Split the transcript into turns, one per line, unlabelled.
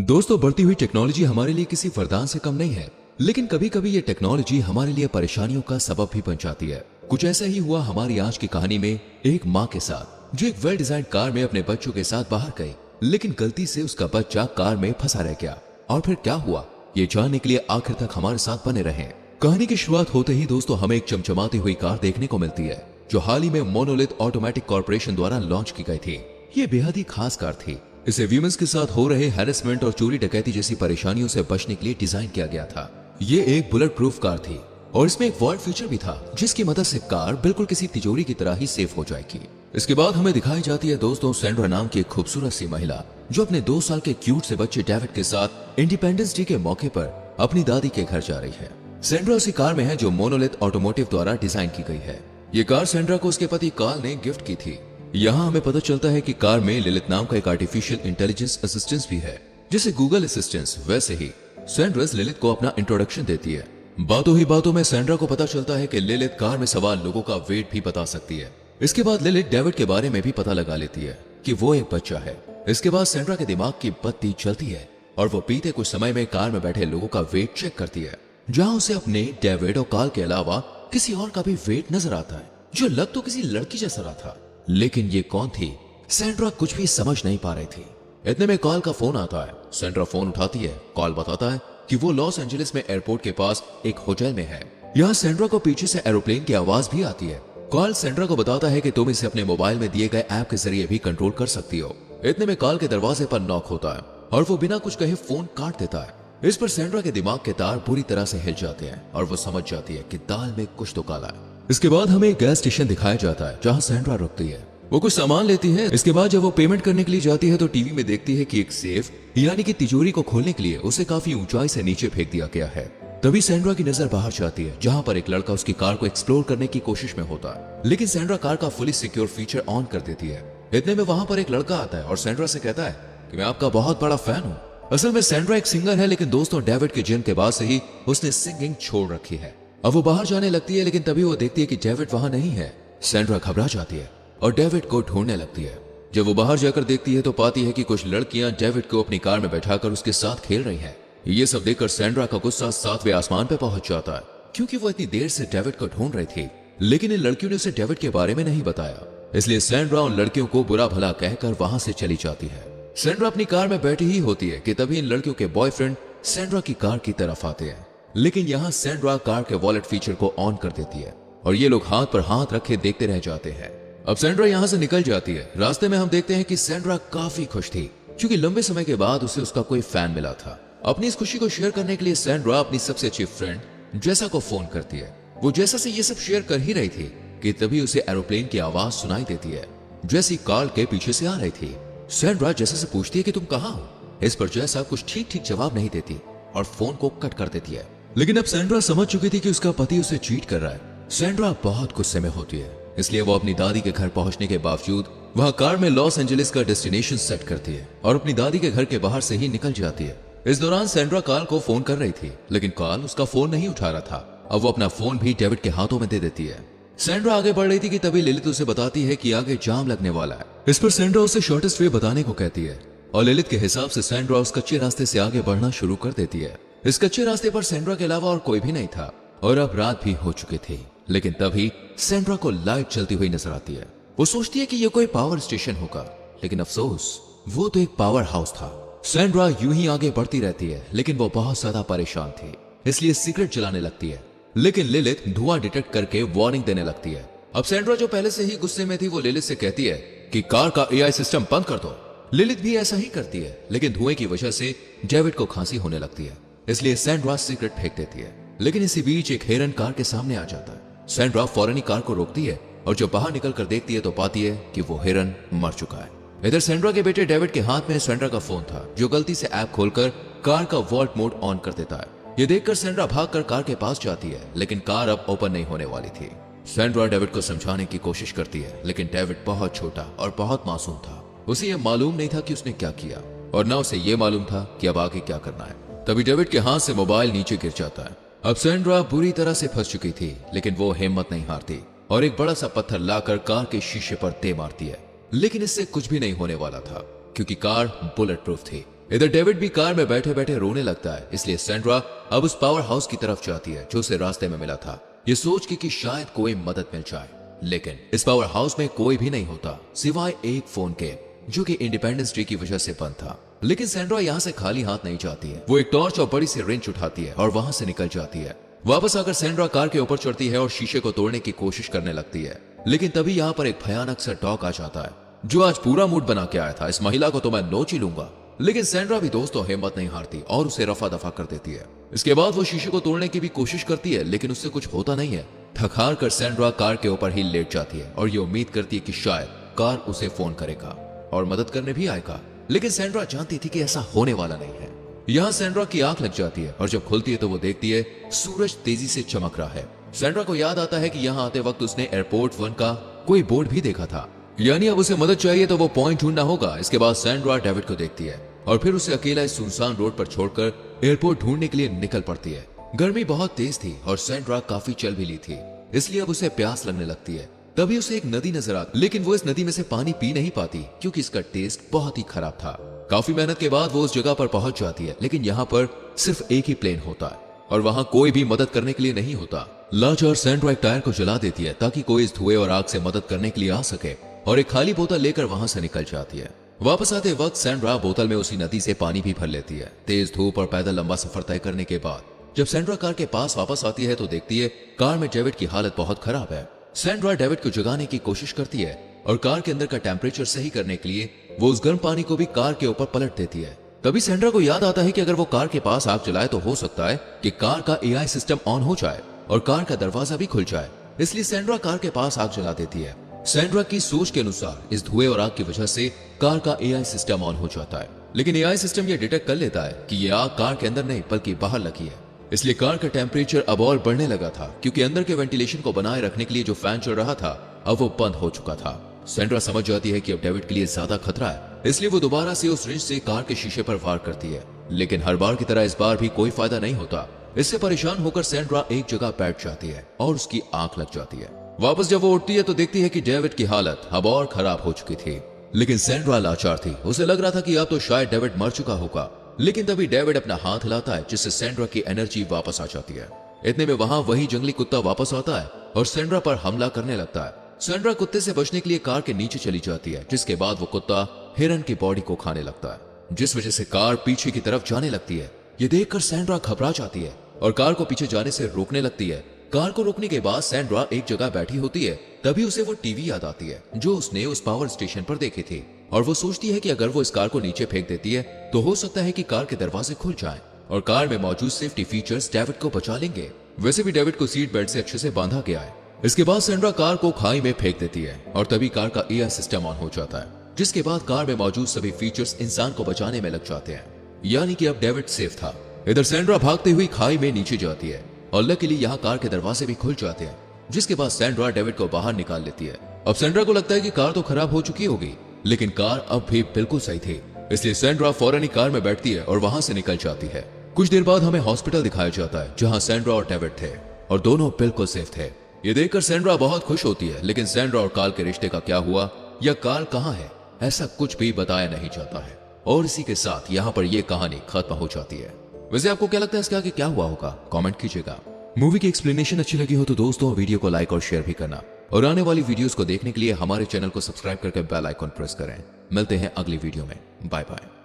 दोस्तों, बढ़ती हुई टेक्नोलॉजी हमारे लिए किसी वरदान से कम नहीं है, लेकिन कभी कभी ये टेक्नोलॉजी हमारे लिए परेशानियों का सबब भी बन जाती है। कुछ ऐसा ही हुआ हमारी आज की कहानी में एक माँ के साथ, जो एक वेल डिजाइन कार में अपने बच्चों के साथ बाहर गई, लेकिन गलती से उसका बच्चा कार में फंसा रह गया। और फिर क्या हुआ, ये जानने के लिए आखिर तक हमारे साथ बने रहें। कहानी की शुरुआत होते ही दोस्तों हमें एक चमचमाती हुई कार देखने को मिलती है, जो हाल ही में मोनोलिथ ऑटोमेटिक कॉर्पोरेशन द्वारा लॉन्च की गई थी। ये बेहद ही खास कार थी। इसे वीमेंस के साथ हो रहे हैरेसमेंट और चोरी डकैती जैसी परेशानियों से बचने के लिए डिजाइन किया गया था। ये एक बुलेट प्रूफ कार थी और इसमें एक वॉल्ट फीचर भी था, जिसकी मदद से कार बिल्कुल किसी तिजोरी की तरह ही सेफ हो जाएगी। इसके बाद हमें दिखाई जाती है दोस्तों सैंड्रा नाम की एक खूबसूरत सी महिला, जो अपने 2 साल के क्यूट से बच्चे डेविड के साथ इंडिपेंडेंस डे के मौके पर अपनी दादी के घर जा रही है। सैंड्रा उसी कार में है जो मोनोलिथ ऑटोमोटिव द्वारा डिजाइन की गई है। ये कार सैंड्रा को उसके पति कार्ल ने गिफ्ट की थी। यहाँ हमें पता चलता है कि कार में लिलिथ नाम का एक आर्टिफिशियल इंटेलिजेंस असिस्टेंस भी है, जैसे गूगल असिस्टेंस। वैसे ही सैंड्रा लिलिथ को अपना इंट्रोडक्शन देती है। बातों ही बातों में सैंड्रा को पता चलता है कि लिलिथ कार में सवार लोगों का वेट भी बता सकती है। इसके बाद लिलिथ डेविड के बारे में भी पता लगा लेती है कि वो एक बच्चा है। इसके बाद सैंड्रा के दिमाग की बत्ती चलती है और वो बीते कुछ समय में कार में बैठे लोगों का वेट चेक करती है, जहाँ उसे अपने डेविड और कार्ल के अलावा किसी और का भी वेट नजर आता है, जो लग तो किसी लड़की जैसा रहा था। लेकिन ये कौन थी, सैंड्रा कुछ भी समझ नहीं पा रही थी। इतने में कार्ल का फोन आता है। सैंड्रा फोन उठाती है। कार्ल बताता है कि वो लॉस एंजलिस में एयरपोर्ट के पास एक होटल में है। यहाँ सैंड्रा को पीछे से एरोप्लेन की आवाज भी आती है। कार्ल सैंड्रा को बताता है कि तुम इसे अपने मोबाइल में दिए गए ऐप के जरिए भी कंट्रोल कर सकती हो। इतने में कार्ल के दरवाजे पर नॉक होता है और वो बिना कुछ कहे फोन काट देता है। इस पर सैंड्रा के दिमाग के तार पूरी तरह से हिल जाते हैं और वो समझ जाती है कि दाल में कुछ तो काला है। इसके बाद हमें एक गैस स्टेशन दिखाया जाता है, जहाँ सैंड्रा रुकती है। वो कुछ सामान लेती है। इसके बाद जब वो पेमेंट करने के लिए जाती है तो टीवी में देखती है कि एक सेफ यानी कि तिजोरी को खोलने के लिए उसे काफी ऊंचाई से नीचे फेंक दिया गया है। तभी सैंड्रा की नजर बाहर जाती है, जहां पर एक लड़का उसकी कार को एक्सप्लोर करने की कोशिश में होता है, लेकिन सैंड्रा कार का फुली सिक्योर फीचर ऑन कर देती है। इतने में वहां पर एक लड़का आता है और सैंड्रा से कहता है कि मैं आपका बहुत बड़ा फैन हूँ। असल में सैंड्रा एक सिंगर है, लेकिन दोस्तों डेविड के जिन के बाद से ही उसने सिंगिंग छोड़ रखी है। अब वो बाहर जाने लगती है, लेकिन तभी वो देखती है कि डेविड वहां नहीं है। सैंड्रा घबरा जाती है और डेविड को ढूंढने लगती है। जब वो बाहर जाकर देखती है तो पाती है कि कुछ लड़कियां डेविड को अपनी कार में बैठाकर उसके साथ खेल रही हैं। ये सब देखकर सैंड्रा का गुस्सा 7वें आसमान पे पहुंच जाता है, क्योंकि वो इतनी देर से डेविड को ढूंढ रही थी, लेकिन इन लड़कियों ने उसे डेविड के बारे में नहीं बताया। इसलिए सैंड्रा उन लड़कियों को बुरा भला कहकर वहां से चली जाती है। सैंड्रा अपनी कार में बैठी ही होती है कि तभी इन लड़कियों के बॉयफ्रेंड सैंड्रा की कार की तरफ आते हैं, लेकिन यहाँ सैंड्रा कार के वॉलेट फीचर को ऑन कर देती है और ये लोग हाथ पर हाथ रखे देखते रह जाते हैं। अब सैंड्रा यहाँ से निकल जाती है। रास्ते में हम देखते हैं कि सैंड्रा काफी खुश थी, क्योंकि लंबे समय के बाद उसे उसका कोई फैन मिला था। अपनी इस खुशी को शेयर करने के लिए सैंड्रा अपनी सबसे अच्छी फ्रेंड जेसा को फोन करती है। वो जेसा से ये सब शेयर कर ही रही थी कि तभी उसे एरोप्लेन की आवाज सुनाई देती है। जैसी कार्ल के पीछे से आ रही थी। सैंड्रा जेसा से पूछती है कि तुम कहाँ हो। इस पर जेसा कुछ ठीक ठीक जवाब नहीं देती और फोन को कट कर देती है। लेकिन अब सैंड्रा समझ चुकी थी कि उसका पति उसे चीट कर रहा है। सैंड्रा बहुत गुस्से में होती है, इसलिए वो अपनी दादी के घर पहुंचने के बावजूद वहां कार में लॉस एंजलिस का डेस्टिनेशन सेट करती है और अपनी दादी के घर के बाहर से ही निकल जाती है। इस दौरान सैंड्रा कार्ल को फोन कर रही थी, लेकिन कार्ल उसका फोन नहीं उठा रहा था। अब वो अपना फोन भी डेविड के हाथों में दे देती है। सैंड्रा आगे बढ़ रही थी कि तभी लिलिथ उसे बताती है कि आगे जाम लगने वाला है। इस पर सैंड्रा उसे शॉर्टेस्ट वे बताने को कहती है और लिलिथ के हिसाब से सैंड्रा उस कच्चे रास्ते से आगे बढ़ना शुरू कर देती है। इस कच्चे रास्ते पर सैंड्रा के अलावा और कोई भी नहीं था और अब रात भी हो चुकी थी। लेकिन तभी सैंड्रा को लाइट चलती हुई नजर आती है। वो सोचती है कि ये कोई पावर स्टेशन होगा, लेकिन अफसोस वो तो एक पावर हाउस था। सैंड्रा यूं ही आगे बढ़ती रहती है, लेकिन वो बहुत ज्यादा परेशान थी, इसलिए सिगरेट जलाने लगती है। लेकिन लिलिथ धुआं डिटेक्ट करके वार्निंग देने लगती है। अब सैंड्रा जो पहले से ही गुस्से में थी, वो लिलिथ से कहती है कि कार का एआई सिस्टम बंद कर दो। लिलिथ भी ऐसा ही करती है, लेकिन धुएं की वजह से डेविड को खांसी होने लगती है, इसलिए सैंड्रा सिगरेट फेंक देती है। लेकिन इसी बीच एक हिरन कार के सामने आ जाता है। सैंड्रा फौरन ही कार को रोकती है और जब बाहर निकल कर देखती है तो पाती है कि वो हिरन मर चुका है। इधर सैंड्रा के बेटे डेविड के हाथ में सैंड्रा का फोन था, जो गलती से ऐप खोलकर कार का वॉल्ट मोड ऑन कर देता है। ये देखकर सैंड्रा भागकर कार के पास जाती है, लेकिन कार अब ओपन नहीं होने वाली थी। सैंड्रा डेविड को समझाने की कोशिश करती है, लेकिन डेविड बहुत छोटा और बहुत मासूम था। उसे ये मालूम नहीं था कि उसने क्या किया और न उसे ये मालूम था कि अब आगे क्या करना है। तभी डेविड के हाथ से मोबाइल नीचे गिर जाता है। अब सैंड्रा बुरी तरह से फंस चुकी थी, लेकिन वो हिम्मत नहीं हारती और एक बड़ा सा पत्थर लाकर कार के शीशे पर दे मारती है। लेकिन इससे कुछ भी नहीं होने वाला था, क्योंकि कार बुलेट प्रूफ थी। इधर डेविड भी कार में बैठे बैठे रोने लगता है, इसलिए सैंड्रा अब उस पावर हाउस की तरफ जाती है जो उसे रास्ते में मिला था, ये सोच के कि शायद कोई मदद मिल जाए। लेकिन इस पावर हाउस में कोई भी नहीं होता सिवाय एक फोन के, जो कि इंडिपेंडेंस डे की वजह से बंद था। लेकिन सैंड्रा यहाँ से खाली हाथ नहीं जाती है। वो एक टॉर्च और बड़ी सी रिंच उठाती है और वहां से निकल जाती है। वापस आकर सैंड्रा कार के ऊपर चढ़ती है और शीशे को तोड़ने की कोशिश करने लगती है। लेकिन तभी यहाँ पर एक भयानक सा डॉग आ जाता है, जो आज पूरा मूड बना के आया था, इस महिला को तो मैं नोच ही लूंगा। लेकिन सैंड्रा भी दोस्तों हिम्मत नहीं हारती और उसे रफा दफा कर देती है। इसके बाद वो शीशे को तोड़ने की भी कोशिश करती है, लेकिन उससे कुछ होता नहीं है। थक हार कर सैंड्रा कार के ऊपर ही लेट जाती है और ये उम्मीद करती है कि शायद कार उसे फोन करेगा और मदद करने भी आएगा। लेकिन सैंड्रा जानती थी कि ऐसा होने वाला नहीं है। यहाँ सैंड्रा की आंख लग जाती है और जब खुलती है तो वो देखती है सूरज तेजी से चमक रहा है। सैंड्रा को याद आता है कि यहाँ आते वक्त उसने एयरपोर्ट 1 का कोई बोर्ड भी देखा था, यानी अब उसे मदद चाहिए तो वो पॉइंट ढूंढना होगा। इसके बाद सैंड्रा डेविड को देखती है और फिर उसे अकेला इस सुनसान रोड पर छोड़कर एयरपोर्ट ढूंढने के लिए निकल पड़ती है। गर्मी बहुत तेज थी और सैंड्रा काफी चल भी ली थी, इसलिए अब उसे प्यास लगने लगती है। तभी उसे एक नदी नजर आती, लेकिन वो इस नदी में से पानी पी नहीं पाती क्योंकि इसका टेस्ट बहुत ही खराब था। काफी मेहनत के बाद वो उस जगह पर पहुंच जाती है, लेकिन यहाँ पर सिर्फ एक ही प्लेन होता है और वहां कोई भी मदद करने के लिए नहीं होता। लाचार सैंड्रा एक टायर को जला देती है ताकि कोई इस धुएं और आग से मदद करने के लिए आ सके और एक खाली बोतल लेकर वहां से निकल जाती है। वापस आते वक्त सैंड्रा बोतल में उसी नदी से पानी भी भर लेती है। तेज धूप और पैदल लंबा सफर तय करने के बाद जब सैंड्रा कार के पास वापस आती है तो देखती है कार में डेविड की हालत बहुत खराब है। सैंड्रा डेविड को जगाने की कोशिश करती है और कार के अंदर का टेम्परेचर सही करने के लिए वो उस गर्म पानी को भी कार के ऊपर पलट देती है। तभी सैंड्रा को याद आता है कि अगर वो कार के पास आग जलाए तो हो सकता है कि कार का एआई सिस्टम ऑन हो जाए और कार का दरवाजा भी खुल जाए, इसलिए सैंड्रा कार के पास आग जला देती है। सैंड्रा की सोच के अनुसार इस धुएं और आग की वजह से कार का एआई सिस्टम ऑन हो जाता है, लेकिन एआई सिस्टम ये डिटेक्ट कर लेता है कि ये आग कार के अंदर नहीं बल्कि बाहर लगी है। इसलिए कार का टेम्परेचर अब और बढ़ने लगा था क्योंकि अंदर के वेंटिलेशन को बनाए रखने के लिए जो फैन चल रहा था अब वो बंद हो चुका था। सैंड्रा समझ जाती है कि अब डेविड के लिए ज्यादा खतरा है, इसलिए वो दोबारा से उस रिंच से कार के शीशे पर वार करती है। लेकिन हर बार की तरह इस बार भी कोई फायदा नहीं होता। इससे परेशान होकर सैंड्रा एक जगह बैठ जाती है और उसकी आंख लग जाती है। वापस जब वो उठती है तो देखती है कि डेविड की हालत अब और खराब हो चुकी थी। लेकिन सैंड्रा लाचार थी, उसे लग रहा था कि अब तो शायद डेविड मर चुका होगा। लेकिन तभी डेविड अपना हाथ हिलाता है जिससे सैंड्रा की एनर्जी वापस आ जाती है। इतने में वहां वही जंगली कुत्ता वापस आता है और सैंड्रा पर हमला करने लगता है। सैंड्रा कुत्ते से बचने के लिए कार के नीचे चली जाती है, जिसके बाद वो कुत्ता हिरन की बॉडी को खाने लगता है, जिस वजह से कार पीछे की तरफ जाने लगती है। ये देखकर सैंड्रा घबरा जाती है और कार को पीछे जाने से रोकने लगती है। कार को रोकने के बाद सैंड्रा एक जगह बैठी होती है। तभी उसे वो टीवी याद आती है जो उसने उस पावर स्टेशन पर देखी थी और वो सोचती है कि अगर वो इस कार को नीचे फेंक देती है तो हो सकता है कि कार के दरवाजे खुल जाएं और कार में मौजूद सेफ्टी फीचर्स डेविड को बचा लेंगे। वैसे भी डेविड को सीट बेल्ट से अच्छे से बांधा गया है। इसके बाद सैंड्रा कार को खाई में फेंक देती है और तभी कार का एआई सिस्टम ऑन हो जाता है, जिसके बाद कार में मौजूद सभी फीचर्स इंसान को बचाने में लग जाते हैं, यानी कि अब डेविड सेफ था। इधर सैंड्रा भागती हुई खाई में नीचे जाती है और लकीली यहाँ कार के दरवाजे भी खुल जाते हैं, जिसके बाद सैंड्रा डेविड को बाहर निकाल लेती है। अब सैंड्रा को लगता है कि कार तो खराब हो चुकी होगी, लेकिन कार अब भी बिल्कुल सही थी, इसलिए सैंड्रा फौरन ही कार में बैठती है और वहां से निकल जाती है। कुछ देर बाद हमें हॉस्पिटल दिखाया जाता है जहां सैंड्रा और डेविड थे और दोनों बिल्कुल सेफ थे। ये देखकर सैंड्रा बहुत खुश होती है, लेकिन सैंड्रा और कार्ल के रिश्ते का क्या हुआ या कार्ल कहाँ है, ऐसा कुछ भी बताया नहीं जाता है। और इसी के साथ यहाँ पर यह कहानी खत्म हो जाती है। वैसे आपको क्या लगता है इसके आगे क्या हुआ होगा, कमेंट कीजिएगा। मूवी की एक्सप्लेनेशन अच्छी लगी हो तो दोस्तों वीडियो को लाइक और शेयर भी करना और आने वाली वीडियोस को देखने के लिए हमारे चैनल को सब्सक्राइब करके बेल आइकॉन प्रेस करें। मिलते हैं अगली वीडियो में, बाय बाय।